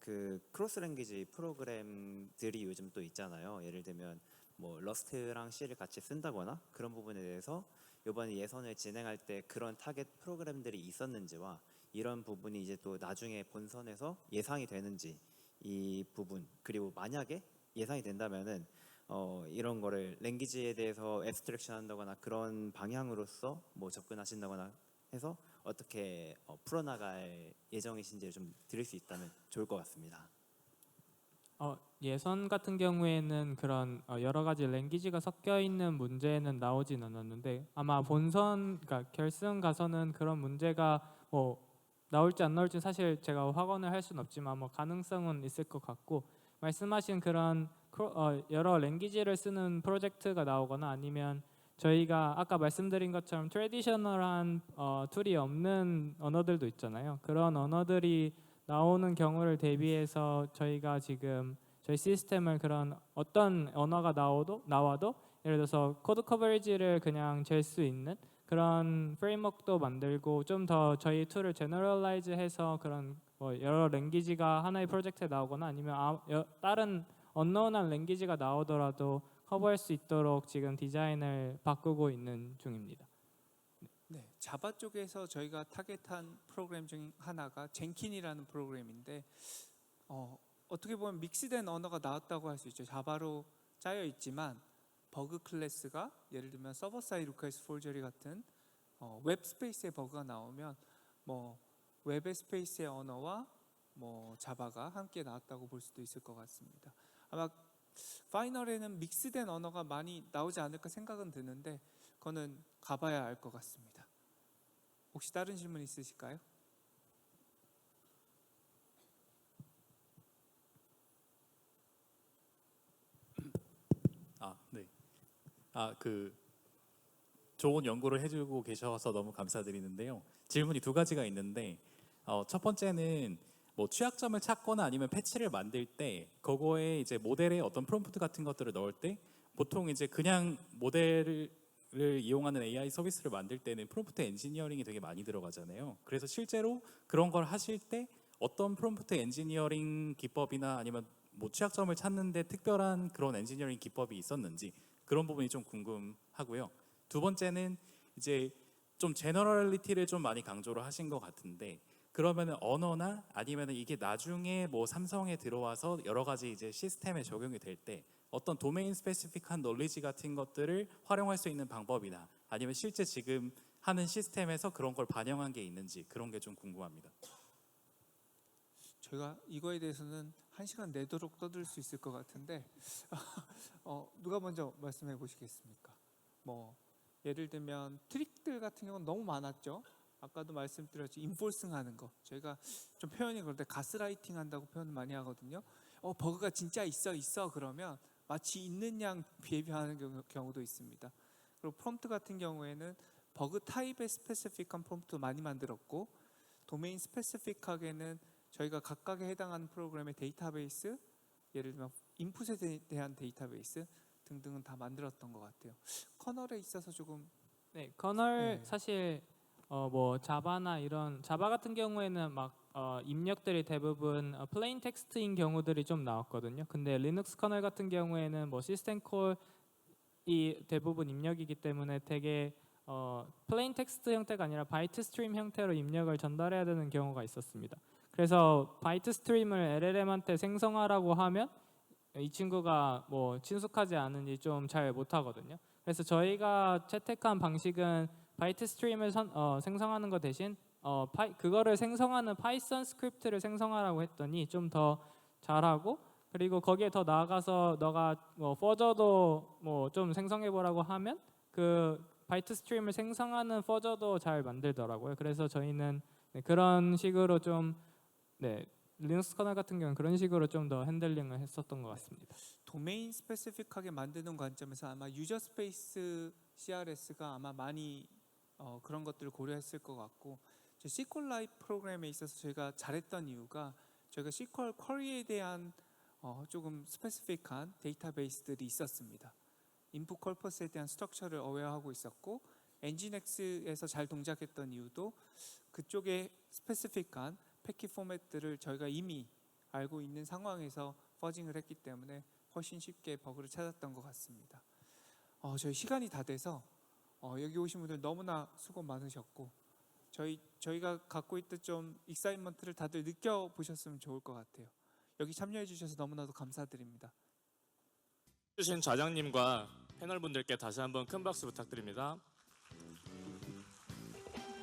그 크로스 랭귀지 프로그램들이 요즘 또 있잖아요. 예를 들면 뭐 러스트랑 C를 같이 쓴다거나 그런 부분에 대해서 이번에 예선을 진행할 때 그런 타겟 프로그램들이 있었는지와 이런 부분이 이제 또 나중에 본선에서 예상이 되는지 이 부분, 그리고 만약에 예상이 된다면은 이런 거를 랭귀지에 대해서 앱스트랙션 한다거나 그런 방향으로서 뭐 접근하신다거나 해서 어떻게 풀어나갈 예정이신지 좀 들을 수 있다면 좋을 것 같습니다. 예선 같은 경우에는 그런 여러 가지 랭귀지가 섞여 있는 문제는 나오진 않았는데 아마 본선, 그러니까 결승 가서는 그런 문제가 뭐 나올지 안 나올지 사실 제가 확언을 할 수는 없지만 뭐 가능성은 있을 것 같고, 말씀하신 그런 여러 랭귀지를 쓰는 프로젝트가 나오거나 아니면 저희가 아까 말씀드린 것처럼 트래디셔널한 툴이 없는 언어들도 있잖아요. 그런 언어들이 나오는 경우를 대비해서 저희가 지금 저희 시스템을 그런 어떤 언어가 나와도 예를 들어서 코드 커버리지를 그냥 잴 수 있는 그런 프레임워크도 만들고 좀 더 저희 툴을 제너럴라이즈해서 그런 뭐 여러 랭귀지가 하나의 프로젝트에 나오거나 아니면 다른 언노운한 랭귀지가 나오더라도 커버할 수 있도록 지금 디자인을 바꾸고 있는 중입니다. 네, 자바 쪽에서 저희가 타겟한 프로그램 중 하나가 젠킨이라는 프로그램인데 어떻게 보면 믹스된 언어가 나왔다고 할 수 있죠. 자바로 짜여 있지만 버그 클래스가 예를 들면 서버 사이드 리퀘스트 폴저리 같은 웹 스페이스의 버그가 나오면 뭐 웹의 스페이스의 언어와 뭐 자바가 함께 나왔다고 볼 수도 있을 것 같습니다. 아마 파이널에는 믹스된 언어가 많이 나오지 않을까 생각은 드는데 그거는 가봐야 알 것 같습니다. 혹시 다른 질문 있으실까요? 네. 그 좋은 연구를 해주고 계셔서 너무 감사드리는데요. 질문이 두 가지가 있는데 첫 번째는 뭐 취약점을 찾거나 아니면 패치를 만들 때 그거에 이제 모델에 어떤 프롬프트 같은 것들을 넣을 때 보통 이제 그냥 모델을 이용하는 AI 서비스를 만들 때는 프롬프트 엔지니어링이 되게 많이 들어가잖아요. 그래서 실제로 그런 걸 하실 때 어떤 프롬프트 엔지니어링 기법이나 아니면 뭐 취약점을 찾는데 특별한 그런 엔지니어링 기법이 있었는지 그런 부분이 좀 궁금하고요. 두 번째는 이제 좀 제너럴리티를 좀 많이 강조를 하신 것 같은데 그러면은 언어나 아니면은 이게 나중에 뭐 삼성에 들어와서 여러 가지 이제 시스템에 적용이 될 때 어떤 도메인 스페시픽한 놀리지 같은 것들을 활용할 수 있는 방법이나 아니면 실제 지금 하는 시스템에서 그런 걸 반영한 게 있는지 그런 게 좀 궁금합니다. 저희가 이거에 대해서는 1시간 내도록 떠들 수 있을 것 같은데 누가 먼저 말씀해 보시겠습니까? 뭐 예를 들면 트릭들 같은 경우는 너무 많았죠. 아까도 말씀드렸죠. 인포싱 하는 거. 저희가 좀 표현이 그런데 가스라이팅 한다고 표현을 많이 하거든요. 버그가 진짜 있어 그러면 마치 있는 양 비해하는 경우도 있습니다. 그리고 프롬프트 같은 경우에는 버그 타입의 스페시픽한 프롬프트 많이 만들었고 도메인 스페시픽하게는 저희가 각각에 해당하는 프로그램의 데이터베이스, 예를 들면 인풋에 대한 데이터베이스 등등은 다 만들었던 것 같아요. 커널에 있어서 조금 네, 커널 네. 사실 뭐 자바나 이런 자바 같은 경우에는 막 입력들이 대부분 플레인 텍스트인 경우들이 좀 나왔거든요. 근데 리눅스 커널 같은 경우에는 뭐 시스템 콜이 대부분 입력이기 때문에 되게 플레인 텍스트 형태가 아니라 바이트 스트림 형태로 입력을 전달해야 되는 경우가 있었습니다. 그래서 바이트 스트림을 LLM한테 생성하라고 하면 이 친구가 뭐 친숙하지 않으니 좀 잘 못하거든요. 그래서 저희가 채택한 방식은 바이트 스트림을 생성하는 것 대신 그거를 생성하는 파이썬 스크립트를 생성하라고 했더니 좀 더 잘하고 그리고 거기에 더 나아가서 너가 뭐 퍼저도 뭐 좀 생성해 보라고 하면 그 바이트 스트림을 생성하는 퍼저도 잘 만들더라고요. 그래서 저희는 그런 식으로 좀 리눅스 커널 같은 경우는 그런 식으로 좀 더 핸들링을 했었던 것 같습니다. 도메인 스페시픽하게 만드는 관점에서 아마 유저 스페이스 CRS가 아마 많이 그런 것들을 고려했을 것 같고 SQLite 프로그램에 있어서 저희가 잘했던 이유가 저희가 SQL 쿼리에 대한 조금 스페시픽한 데이터베이스들이 있었습니다. 인풋 corpus에 대한 스트럭처를 어웨어하고 있었고 엔진엑스에서 잘 동작했던 이유도 그쪽에 스페시픽한 패킷 포맷들을 저희가 이미 알고 있는 상황에서 퍼징을 했기 때문에 훨씬 쉽게 버그를 찾았던 것 같습니다. 저희 시간이 다 돼서 여기 오신 분들 너무나 수고 많으셨고 저희가 갖고 있던 좀 익사이먼트를 다들 느껴보셨으면 좋을 것 같아요. 여기 참여해 주셔서 너무나도 감사드립니다. 주신 좌장님과 패널분들께 다시 한번 큰 박수 부탁드립니다.